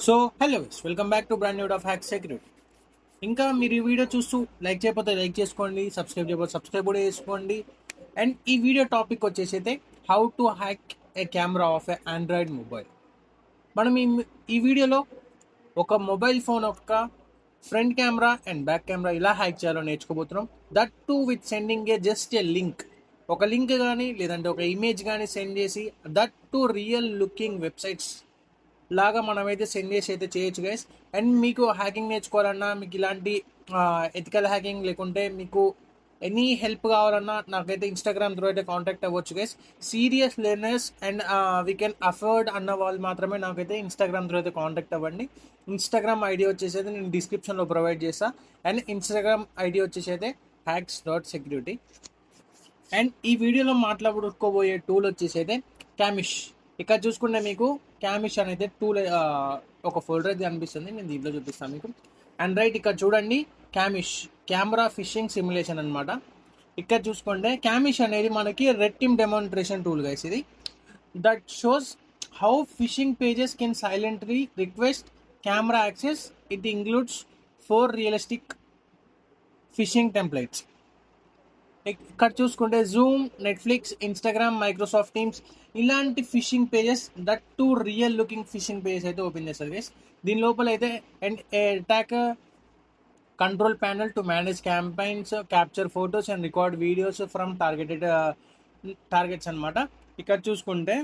So hello welcome back to brand new of hack security. ఇంకా మీరు ఈ video చూస్తూ లైక్ చేయకపోతే లైక్ చేసుకోండి, సబ్స్క్రైబ్ చేయకపోతే సబ్స్క్రైబ్ కూడా చేసుకోండి. అండ్ ఈ వీడియో టాపిక్ వచ్చేసి అయితే how to hack a camera of a Android mobile. మనం ఈ వీడియోలో ఒక మొబైల్ ఫోన్ యొక్క front camera and back camera ఇలా హ్యాక్ చేయాలో నేర్చుకోబోతున్నాం. That to with sending just a link, ఒక లింక్ కానీ లేదంటే ఒక ఇమేజ్ కానీ సెండ్ చేసి that to real looking websites లాగా మనమైతే సెండ్ చేసి అయితే చేయొచ్చు గైస్. అండ్ మీకు హ్యాకింగ్ నేర్చుకోవాలన్నా, మీకు ఇలాంటి ఎథికల్ హ్యాకింగ్ లేకుంటే మీకు ఎనీ హెల్ప్ కావాలన్నా నాకైతే ఇన్స్టాగ్రామ్ త్రూ అయితే కాంటాక్ట్ అవ్వచ్చు guys. Serious learners and we can afford అన్న వాళ్ళు మాత్రమే నాకైతే ఇన్స్టాగ్రామ్ త్రూ అయితే కాంటాక్ట్ అవ్వండి. ఇన్స్టాగ్రామ్ ఐడి వచ్చేసి అయితే నేను డిస్క్రిప్షన్లో ప్రొవైడ్ చేస్తాను. అండ్ ఇన్స్టాగ్రామ్ ఐడి వచ్చేసి అయితే hacks.security. అండ్ ఈ వీడియోలో మాట్లాడుకోబోయే టూల్ వచ్చేసి అయితే క్యామిష్. ఇక్కడ చూసుకుంటే మీకు క్యామిష్ అనేది టూల్ ఒక ఫోల్డర్ అయితే కనిపిస్తుంది, నేను దీంట్లో చూపిస్తాను మీకు. అండ్ రైట్ ఇక్కడ చూడండి, క్యామిష్ కెమెరా ఫిషింగ్ సిమ్యులేషన్ అనమాట. ఇక్కడ చూసుకుంటే క్యామిష్ అనేది మనకి red team demonstration tool guys. ఇది that shows how phishing pages can silently request camera access. It includes 4 realistic phishing templates. ఇక్కడ చూసుకుంటే Zoom, Netflix, Instagram, Microsoft Teams ఇలాంటి phishing pages, that to real looking phishing pages అయితే open చేస్తారు guys. దీని లోపల అయితే and attack control panel to manage campaigns, capture photos and record videos from targets అనమాట. ఇక్కడ చూసుకుంటే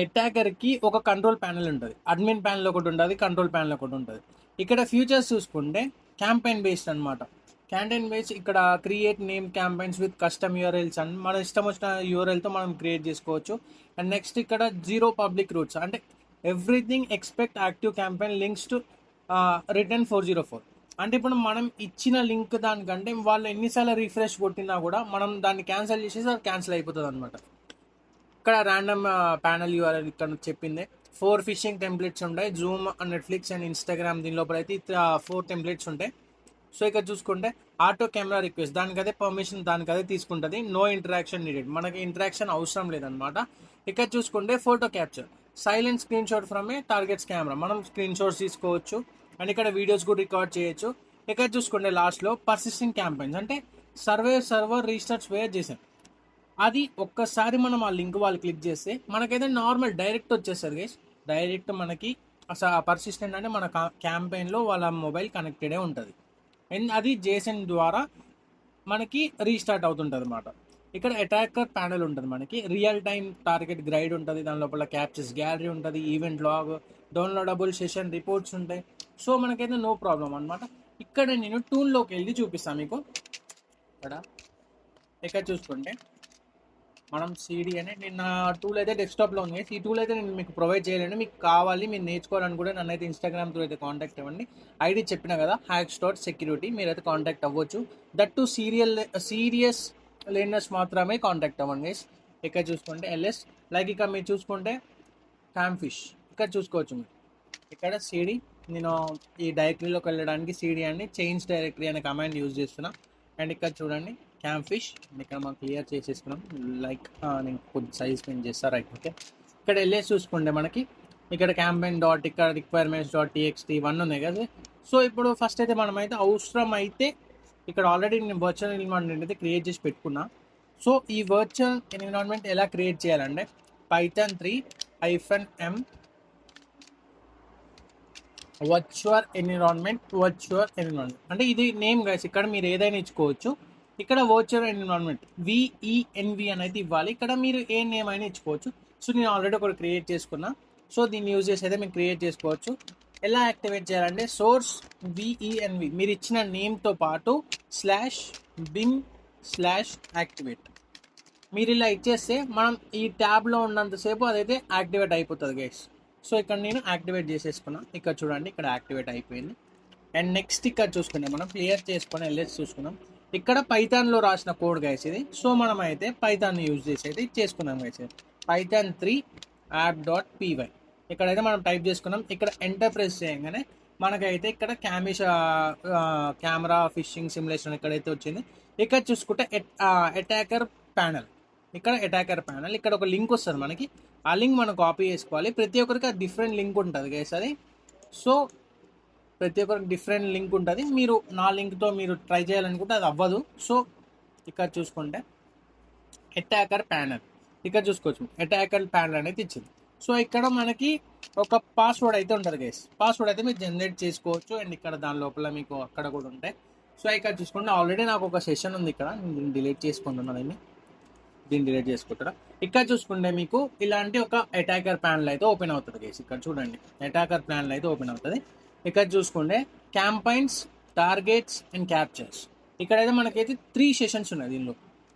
అటాకర్కి ఒక కంట్రోల్ ప్యానల్ ఉంటుంది, అడ్మిన్ ప్యానల్ ఒకటి ఉంటుంది, కంట్రోల్ ప్యానల్ ఒకటి ఉంటుంది. ఇక్కడ ఫ్యూచర్స్ చూసుకుంటే క్యాంపెయిన్ బేస్డ్ అనమాట. క్యాంపెయిన్ బేస్ ఇక్కడ create name campaigns with custom URLs అని మన ఇష్టం వచ్చిన యూఆర్ఎల్తో మనం క్రియేట్ చేసుకోవచ్చు. అండ్ నెక్స్ట్ ఇక్కడ 0 పబ్లిక్ రూట్స్, అంటే everything expect active campaign links to return 404. అంటే ఇప్పుడు మనం ఇచ్చిన లింక్ దానికంటే వాళ్ళు ఎన్నిసార్లు రిఫ్రెష్ కొట్టినా కూడా మనం దాన్ని క్యాన్సిల్ చేసేసి అది క్యాన్సిల్ అయిపోతుంది అనమాట. ఇక్కడ ర్యాండమ్ ప్యానల్ యూఆర్ఎల్ ఇక్కడ చెప్పింది. 4 ఫిషింగ్ టెంప్లెట్స్ ఉంటాయి, జూమ్, నెట్ఫ్లిక్స్ అండ్ ఇన్స్టాగ్రామ్. దీని లోపల అయితే 4 టెంప్లెట్స్ ఉంటాయి. సో ఇక్కడ చూసుకుంటే ఆటో కెమెరా రిక్వెస్ట్, దానికదే పర్మిషన్ దానికదే తీసుకుంటుంది. నో ఇంటరాక్షన్ నీడెడ్, మనకి ఇంటరాక్షన్ అవసరం లేదనమాట. ఇక్కడ చూసుకుంటే photo capture, silent screen shot from A targets camera, మనం స్క్రీన్ షాట్స్ తీసుకోవచ్చు. అండ్ ఇక్కడ వీడియోస్ కూడా రికార్డ్ చేయొచ్చు. ఇక్కడ చూసుకుంటే లాస్ట్లో పర్సిస్టెంట్ క్యాంపెయిన్స్, అంటే సర్వర్ రీస్టార్ట్స్ వేర్ చేసాం. అది ఒక్కసారి మనం ఆ లింక్ వాళ్ళు క్లిక్ చేస్తే మనకైతే నార్మల్ డైరెక్ట్ వచ్చేస్తుంది గైస్. డైరెక్ట్ మనకి అసలు పర్సిస్టెంట్ అంటే మన క్యాంపెయిన్లో వాళ్ళ మొబైల్ కనెక్టెడే ఉంటుంది. అండ్ అది జేసన్ ద్వారా మనకి రీస్టార్ట్ అవుతుంటుంది అనమాట. ఇక్కడ అటాకర్ ప్యానల్ ఉంటుంది, మనకి రియల్ టైం టార్గెట్ గైడ్ ఉంటుంది, దాని లోపల క్యాప్చర్స్ గ్యాలరీ ఉంటుంది, event log, downloadable session reports ఉంటాయి. సో మనకైతే నో ప్రాబ్లం అనమాట. ఇక్కడ నేను టూల్లోకి వెళ్ళి చూపిస్తాను మీకు. ఇక్కడ చూసుకుంటే మనం సిడి అని నిన్న టూల్ అయితే డెస్క్టాప్లో ఉంది. ఈ టూల్ అయితే నేను మీకు ప్రొవైడ్ చేయలేను, మీకు కావాలి మీరు నేర్చుకోవాలని కూడా నన్ను అయితే ఇన్స్టాగ్రామ్ త్రూ అయితే కాంటాక్ట్ అవ్వండి. ఐడి చెప్పిన కదా hacks.security, మీరైతే కాంటాక్ట్ అవ్వచ్చు. దట్ టు సీరియస్ లెర్నర్స్ మాత్రమే కాంటాక్ట్ అవ్వండి గైస్. ఇక్కడ చూసుకుంటే ఎల్ఎస్, లైక్ ఇక్కడ మీరు చూసుకుంటే క్యామ్ఫిష్ ఇక్కడ చూసుకోవచ్చు మీరు. ఇక్కడ సిడి, నేను ఈ డైరెక్టరీలోకి వెళ్ళడానికి సిడి అని చేంజ్ డైరెక్టరీ అనే కమాండ్ యూజ్ చేస్తున్నా. అండ్ ఇక్కడ చూడండి క్యామ్ఫిష్, ఇక్కడ మనం క్లియర్ చేసేసుకున్నాం. లైక్ నేను కొద్ది సైజ్ పెంచ్ చేస్తా, రైట్. ఓకే, ఇక్కడ వెళ్ళేసి చూసుకుంటే మనకి ఇక్కడ క్యాంపెయిన్ డాట్, ఇక్కడ రిక్వైర్మెంట్స్ డాట్ టీఎక్స్టీ 1 ఉన్నాయి కదా. సో ఇప్పుడు ఫస్ట్ అయితే మనమైతే అవసరం అయితే ఇక్కడ ఆల్రెడీ నేను వర్చువల్ ఎన్విరాన్మెంట్ అయితే క్రియేట్ చేసి పెట్టుకున్నా. సో ఈ వర్చువల్ ఎన్విరాన్మెంట్ ఎలా క్రియేట్ చేయాలంటే పైథాన్ 3-m వర్చువల్ ఎన్విరాన్మెంట్ అంటే ఇది నేమ్ గైస్. ఇక్కడ మీరు ఏదైనా ఇచ్చుకోవచ్చు. ఇక్కడ వర్చువల్ ఎన్విరాన్మెంట్ VENV అనేది ఇవ్వాలి. ఇక్కడ మీరు ఏ నేమ్ అయినా ఇచ్చుకోవచ్చు. సో నేను ఆల్రెడీ ఒకటి క్రియేట్ చేసుకున్నా. సో దీన్ని యూజ్ చేసి అయితే మీరు క్రియేట్ చేసుకోవచ్చు. ఎలా యాక్టివేట్ చేయాలంటే సోర్స్ VENV మీరు ఇచ్చిన నేమ్తో పాటు /bin/యాక్టివేట్ మీరు ఇలా ఇచ్చేస్తే మనం ఈ ట్యాబ్లో ఉన్నంతసేపు అదైతే యాక్టివేట్ అయిపోతుంది గైస్. సో ఇక్కడ నేను యాక్టివేట్ చేసేసుకున్నా. ఇక్కడ చూడండి, ఇక్కడ యాక్టివేట్ అయిపోయింది. అండ్ నెక్స్ట్ ఇక్కడ చూసుకున్నాం, మనం క్లియర్ చేసుకుని వెళ్ళేసి చూసుకున్నాం. ఇక్కడ పైథాన్లో రాసిన కోడ్ గైస్ ఇది. సో మనం అయితే పైథాన్ని యూజ్ చేసి అయితే చేసుకున్నాం గైస్. Python 3 app.py ఇక్కడైతే మనం టైప్ చేసుకున్నాం. ఇక్కడ ఎంటర్ ప్రెస్ చేయగానే మనకైతే ఇక్కడ కెమెరా ఫిషింగ్ సిమ్యులేషన్ ఇక్కడైతే వచ్చింది. ఇక్కడ చూసుకుంటే అటాకర్ ప్యానల్, ఇక్కడ అటాకర్ ప్యానల్, ఇక్కడ ఒక లింక్ వస్తుంది మనకి. ఆ లింక్ మనం కాపీ చేసుకోవాలి. ప్రతి ఒక్కరికి అది డిఫరెంట్ లింక్ ఉంటుంది గైస్ అది. సో ప్రతి ఒక్కరికి డిఫరెంట్ లింక్ ఉంటుంది. మీరు నా లింక్తో మీరు ట్రై చేయాలనుకుంటే అది అవ్వదు. సో ఇక్కడ చూసుకుంటే అటాకర్ ప్యానల్, ఇక్కడ చూసుకోవచ్చు అటాకర్ ప్యానల్ అనేది ఇచ్చింది. సో ఇక్కడ మనకి ఒక పాస్వర్డ్ అయితే ఉంటుంది గైస్. పాస్వర్డ్ అయితే మీరు జనరేట్ చేసుకోవచ్చు. అండ్ ఇక్కడ దాని లోపల మీకు అక్కడ కూడా ఉంటాయి. సో ఇక్కడ చూసుకుంటే ఆల్రెడీ నాకు ఒక సెషన్ ఉంది ఇక్కడ, నేను డిలీట్ చేసుకుంటున్నాను. దీన్ని డిలీట్ చేసుకుంటారా. ఇక్కడ చూసుకుంటే మీకు ఇలాంటి ఒక అటాకర్ ప్యానల్ అయితే ఓపెన్ అవుతుంది గైస్. ఇక్కడ చూడండి అటాకర్ ప్యానల్ అయితే ఓపెన్ అవుతుంది. ఇక్కడ చూసుకుంటే క్యాంపైన్స్, టార్గెట్స్ అండ్ క్యాప్చర్స్. ఇక్కడైతే మనకైతే 3 సెషన్స్ ఉన్నాయి. దీనిలో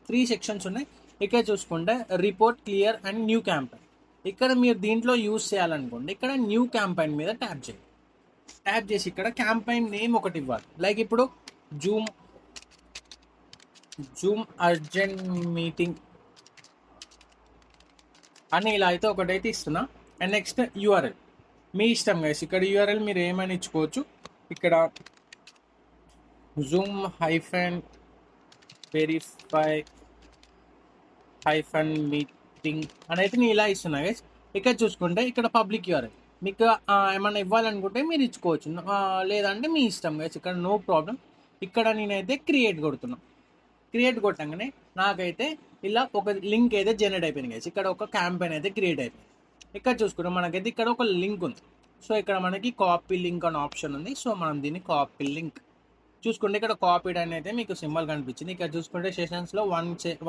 3 సెక్షన్స్ ఉన్నాయి. ఇక్కడ చూసుకుంటే report, clear and new campaign. ఇక్కడ మీరు దీంట్లో యూజ్ చేయాలనుకోండి, ఇక్కడ న్యూ క్యాంపైన్ మీద ట్యాప్ చేయండి. ట్యాప్ చేసి ఇక్కడ క్యాంపైన్ నేమ్ ఒకటి ఇవ్వాలి. లైక్ ఇప్పుడు జూమ్ అర్జెంట్ మీటింగ్ అని ఇలా అయితే ఒకటైతే ఇస్తున్నా. అండ్ నెక్స్ట్ యూఆర్ఎల్ మీ ఇష్టం గైస్. ఇక్కడ యూఆర్ఎల్ మీరు ఏమైనా ఇచ్చుకోవచ్చు. ఇక్కడ జూమ్ వెరిఫై మీటింగ్ అని అయితే నేను ఇలా ఇస్తున్నా గైస్. ఇక్కడ చూసుకుంటే ఇక్కడ పబ్లిక్ యూఆర్ఎల్ మీకు ఏమన్నా ఇవ్వాలనుకుంటే మీరు ఇచ్చుకోవచ్చు, లేదంటే మీ ఇష్టం గైస్. ఇక్కడ నో ప్రాబ్లం. ఇక్కడ నేనైతే క్రియేట్ కొడుతున్నా. క్రియేట్ కొట్టంగానే నాకైతే ఇలా ఒక లింక్ అయితే జనరేట్ అయిపోయింది గైస్. ఇక్కడ ఒక క్యాంపెయిన్ అయితే క్రియేట్ అయిపోయింది. ఇక్కడ చూసుకుంటే మనకైతే ఇక్కడ ఒక లింక్ ఉంది. సో ఇక్కడ మనకి కాపీ లింక్ అనే ఆప్షన్ ఉంది. సో మనం దీన్ని కాపీ లింక్ చూసుకుంటే ఇక్కడ కాపీడ్ అని అయితే మీకు సింబల్ కనిపించింది. ఇక్కడ చూసుకుంటే సెషన్స్లో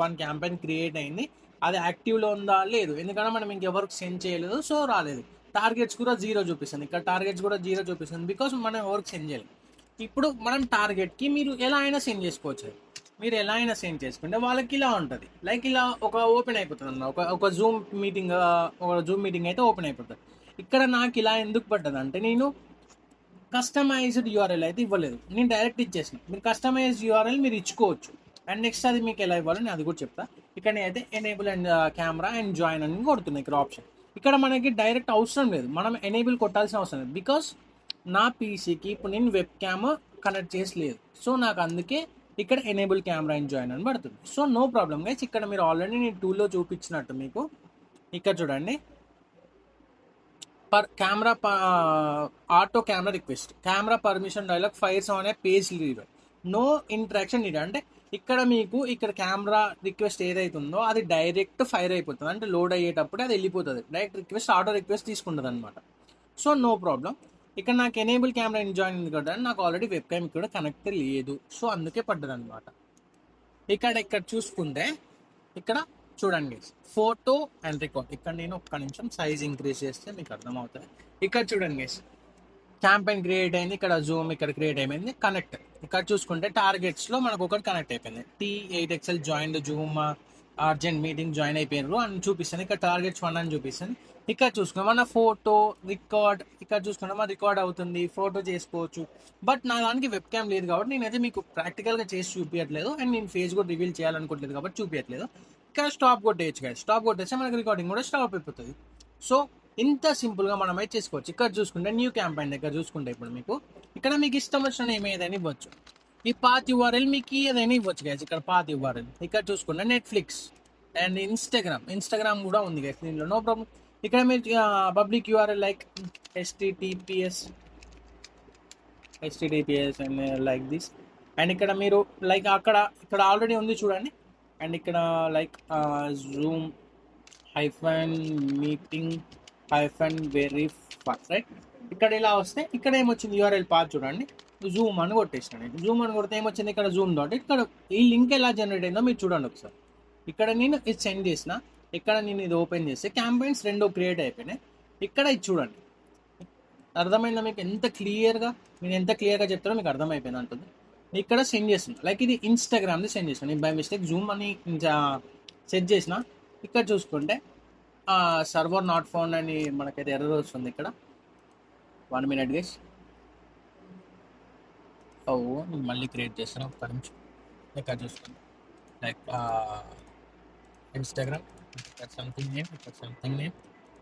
వన్ క్యాంపెయిన్ క్రియేట్ అయింది. అది యాక్టివ్లో ఉందా లేదు, ఎందుకంటే మనం ఇంకెవరికి సెండ్ చేయలేదు, సో రాలేదు. టార్గెట్స్ కూడా 0 చూపిస్తుంది. ఇక్కడ టార్గెట్స్ కూడా 0 చూపిస్తుంది, బికాస్ మనం ఎవరికి సెండ్ చేయలేదు. ఇప్పుడు మనం టార్గెట్కి మీరు ఎలా అయినా సెండ్ చేసుకోవచ్చు. మీరు ఎలా అయినా సెండ్ చేసుకుంటే వాళ్ళకి ఇలా ఉంటుంది. లైక్ ఇలా ఒక ఓపెన్ అయిపోతుంది అన్న ఒక జూమ్ మీటింగ్ అయితే ఓపెన్ అయిపోతుంది. ఇక్కడ నాకు ఇలా ఎందుకు పడ్డది అంటే నేను కస్టమైజ్డ్ యూఆర్ఎల్ అయితే ఇవ్వలేదు, నేను డైరెక్ట్ ఇచ్చేసిన. మీరు కస్టమైజ్డ్ యూఆర్ఎల్ మీరు ఇచ్చుకోవచ్చు. అండ్ నెక్స్ట్ అది మీకు ఎలా ఇవ్వాలో నేను అది కూడా చెప్తా. ఇక్కడ నేనైతే enable and camera and join అని కొడుతున్నాయి ఇక్కడ ఆప్షన్. ఇక్కడ మనకి డైరెక్ట్ అవసరం లేదు, మనం ఎనేబుల్ కొట్టాల్సిన అవసరం లేదు. బికాస్ నా పీసీకి ఇప్పుడు నేను వెబ్ క్యామ్ కనెక్ట్ చేసి లేదు. సో నాకు అందుకే ఇక్కడ ఎనేబుల్ కెమెరా అండ్ జాయిన్ అని పడుతుంది. So no problem guys. ఇక్కడ మీరు ఆల్రెడీ నేను టూల్లో చూపించినట్టు మీకు ఇక్కడ చూడండి camera auto camera request, camera permission dialog, fires అనే page leader, no interaction need. అంటే ఇక్కడ మీకు ఇక్కడ కెమెరా రిక్వెస్ట్ ఏదైతుందో అది డైరెక్ట్ ఫైర్ అయిపోతుంది. అంటే లోడ్ అయ్యేటప్పుడు అది వెళ్ళిపోతుంది. డైరెక్ట్ రిక్వెస్ట్ ఆటో రిక్వెస్ట్ తీసుకుంటుంది అనమాట. So no problem. ఇక్కడ నాకు ఎనేబుల్ కెమెరా జాయిన్ ఉంది కదా, నాకు ఆల్రెడీ వెబ్ క్యామ్ ఇక్కడ కనెక్ట్ లేదు. సో అందుకే పడ్డది అనమాట. ఇక్కడ చూసుకుంటే ఇక్కడ చూడండి ఫోటో అండ్ రికార్డ్. ఇక్కడ నేను ఒక్క నిమిషం సైజ్ ఇంక్రీజ్ చేస్తే మీకు అర్థమవుతుంది. ఇక్కడ చూడండి గైస్ క్యాంపెయిన్ క్రియేట్ అయింది. ఇక్కడ జూమ్ ఇక్కడ క్రియేట్ అయిపోయింది. కనెక్ట్ ఇక్కడ చూసుకుంటే టార్గెట్స్లో మనకు ఒకటి కనెక్ట్ అయిపోయింది. T8XL join Zoom urgent meeting join అయిపోయారు అని చూపిస్తాను. ఇక్కడ టార్గెట్స్ 1 అని చూపిస్తాను. ఇక్కడ చూసుకున్నాం మన ఫోటో రికార్డ్, ఇక్కడ చూసుకున్నాం మన రికార్డ్ అవుతుంది, ఫోటో చేసుకోవచ్చు. బట్ నా దానికి వెబ్ క్యామ్ లేదు కాబట్టి నేనైతే మీకు ప్రాక్టికల్గా చేసి చూపించట్లేదు. అండ్ నేను ఫేస్ కూడా రివీల్ చేయాలనుకోవట్లేదు కాబట్టి చూపించట్లేదు. ఇక్కడ స్టాప్ కొట్టేయచ్చు కదా, స్టాప్ కొట్టేస్తే మనకి రికార్డింగ్ కూడా స్టాప్ అయిపోతుంది. సో ఇంత సింపుల్గా మనం అయితే చేసుకోవచ్చు. ఇక్కడ చూసుకుంటే న్యూ క్యాంపెయిన్ దగ్గర చూసుకుంటే ఇప్పుడు మీకు ఇక్కడ మీకు ఇష్టం వచ్చిన నేమ్ ఏదైనా ఇవ్వచ్చు. ఈ పాత్ యూఆర్ఎల్ మీకు ఏదైనా ఇవ్వచ్చు గైస్. ఇక్కడ పాత్ యూఆర్ఎల్ ఇక్కడ చూసుకుంటే నెట్ఫ్లిక్స్ అండ్ ఇన్స్టాగ్రామ్ కూడా ఉంది గైస్ దీనిలో, నో ప్రాబ్లం. ఇక్కడ మీరు public URL like https and like this. And ఇక్కడ మీరు లైక్ ఇక్కడ ఆల్రెడీ ఉంది చూడండి. అండ్ ఇక్కడ like zoom meeting verify right. ఇక్కడ ఇలా వస్తే ఇక్కడ ఏమొచ్చింది యూఆర్ఎల్ పాత్ చూడండి, జూమ్ అని కొట్టేసాను. జూమ్ అని కొడితే ఏమొచ్చింది ఇక్కడ జూమ్ డాట్. ఇక్కడ ఈ లింక్ ఎలా జనరేట్ అయిందో మీరు చూడండి ఒకసారి. ఇక్కడ నేను ఇది సెండ్ చేసిన, ఇక్కడ నేను ఇది ఓపెన్ చేస్తే క్యాంపెయిన్స్ 2 క్రియేట్ అయిపోయినాయి. ఇక్కడ ఇది చూడండి, అర్థమైందా మీకు? నేను ఎంత క్లియర్గా చెప్తారో మీకు అర్థమైపోయింది అంటుంది. ఇక్కడ సెండ్ చేస్తున్నా లైక్ ఇది ఇన్స్టాగ్రామ్ది సెండ్ చేసిన. నేను బై మిస్టేక్ జూమ్ అని సెట్ చేసిన. ఇక్కడ చూసుకుంటే సర్వర్ నాట్ ఫౌండ్ అని మనకైతే ఎర్రర్ వస్తుంది. ఇక్కడ 1 minute గైస్. నేను మళ్ళీ క్రియేట్ చేస్తాను ఒక్క నిమిషం. ఇక్కడ చూసుకోండి లైక్ ఇన్స్టాగ్రామ్, ఇక్కడ something name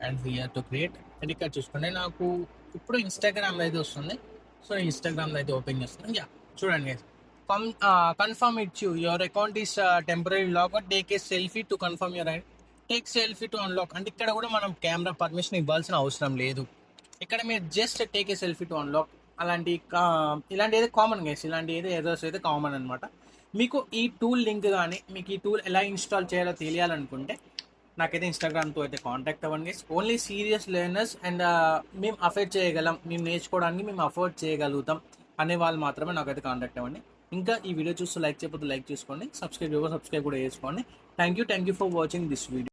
and we are to create. And ఇక్కడ చూసుకోండి నాకు ఇప్పుడు ఇన్స్టాగ్రామ్ అయితే వస్తుంది. సో ఇన్స్టాగ్రామ్ అయితే ఓపెన్ చేస్తున్నాను. చూడండి guys confirm it's your account is temporary lock, take a selfie to confirm your ID, take selfie to unlock. అంటే ఇక్కడ కూడా మనం కెమెరా పర్మిషన్ ఇవ్వాల్సిన అవసరం లేదు. ఇక్కడ మీరు just take a selfie to unlock అలాంటి ఇలాంటి ఏదో కామన్ గైస్, ఇలాంటి ఏదో ఎర్రర్స్ అయితే కామన్ అనమాట. మీకు ఈ టూల్ లింక్ కానీ మీకు ఈ టూల్ ఎలా ఇన్స్టాల్ చేయాలో తెలియాలనుకుంటే నాకైతే ఇన్స్టాగ్రామ్తో అయితే కాంటాక్ట్ అవ్వండి. ఓన్లీ సీరియస్ లెర్నర్స్ అండ్ మేము అఫోర్డ్ చేయగలం, మేము నేర్చుకోవడానికి మేము అఫోర్డ్ చేయగలుగుతాం అనే వాళ్ళు మాత్రమే నాకైతే కాంటాక్ట్ అవ్వండి. ఇంకా ఈ వీడియో చూస్తూ లైక్ చేయకపోతే లైక్ చేసుకోండి, సబ్స్క్రైబ్ కూడా చేసుకోండి. Thank you for watching this video.